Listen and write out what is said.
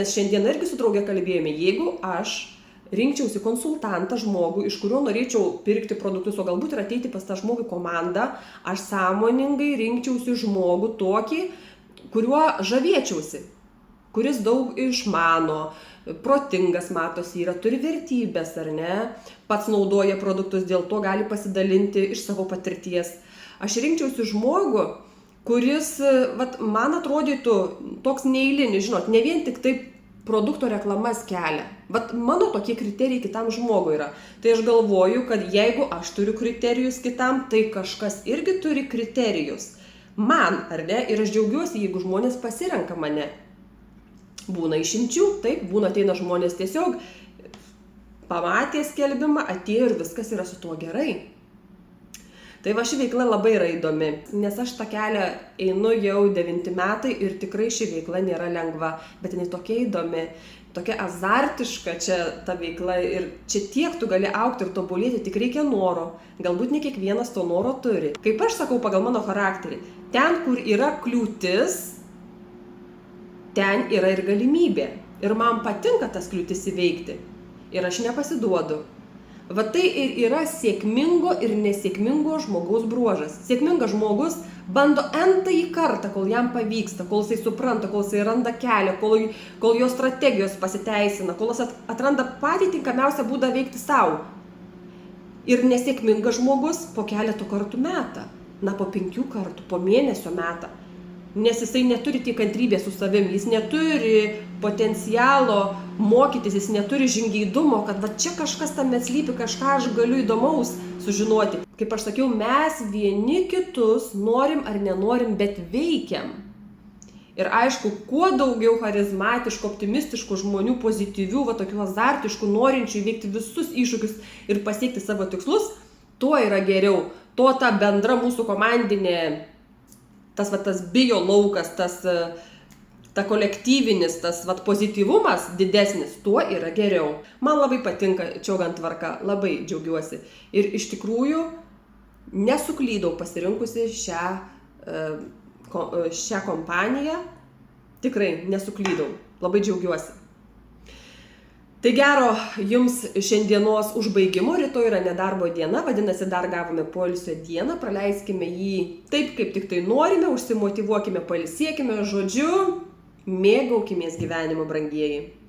Mes šiandien irgi su draugė kalbėjome, jeigu aš rinkčiausi konsultantą žmogų, iš kurio norėčiau pirkti produktus, o galbūt ir ateiti pas tą žmogų komandą, aš sąmoningai rinkčiausi žmogų tokį, kuriuo žavėčiausi, kuris daug išmano, protingas matosi yra, turi vertybės ar ne, pats naudoja produktus, dėl to gali pasidalinti iš savo patirties. Aš rinkčiausi žmogų, kuris, man atrodytų toks neeilinis, žinot, ne vien tik taip produkto reklamas kelia. Mano tokie kriterijai kitam žmogui yra. Tai aš galvoju, kad jeigu aš turiu kriterijus kitam, tai kažkas irgi turi kriterijus. Man, ar ne? Ir aš džiaugiuosi, jeigu žmonės pasirenka mane. Būna išimčių, taip, būna ateina žmonės tiesiog, pamatė skelbimą, atėjo ir viskas yra su tuo gerai. Tai ši veikla labai yra įdomi, nes aš tą kelią einu jau 9 metai ir tikrai ši veikla nėra lengva, bet jinai tokia įdomi, tokia azartiška čia ta veikla ir čia tiek tu gali augti ir tobulėti, tik reikia noro. Galbūt ne kiekvienas to noro turi. Kaip aš sakau pagal mano charakterį, ten, kur yra kliūtis, ten yra ir galimybė. Ir man patinka tas kliūtis įveikti. Ir aš nepasiduodu. Tai ir yra sėkmingo ir nesėkmingo žmogaus bruožas. Sėkmingas žmogus bando n-tąjį kartą, kol jam pavyksta, kol jisai supranta, kol jisai randa kelią, kol jo strategijos pasiteisina, kol jis atranda patį tinkamiausią būdą veikti savo. Ir nesėkmingas žmogus po keletų kartų meta. Po 5 kartų, po mėnesio meta. Nes jisai neturi tiek kantrybės su savim, jis neturi potencialo mokytis, jis neturi žingeidumo, kad čia kažkas tame slypi, kažką aš galiu įdomaus sužinoti. Kaip aš sakiau, mes vieni kitus norim ar nenorim, bet veikiam. Ir aišku, kuo daugiau charizmatiškų, optimistiškų žmonių, pozityvių, tokių azartiškų, norinčių įveikti visus iššūkius ir pasiekti savo tikslus, tuo yra geriau. Tuo ta bendra mūsų komandinė tas bio laukas, ta kolektyvinis, tas pozityvumas didesnis, tuo yra geriau. Man labai patinka Čiogan tvarka, labai džiaugiuosi. Ir iš tikrųjų nesuklydau pasirinkusi šią kompaniją, tikrai nesuklydau, labai džiaugiuosi. Tai gero jums šiandienos užbaigimo, rytoj yra nedarbo diena, vadinasi dar gavome poilsio dieną, praleiskime jį taip, kaip tik tai norime, užsimotyvuokime, pailsėkime, žodžiu, mėgaukimės gyvenimu, brangieji.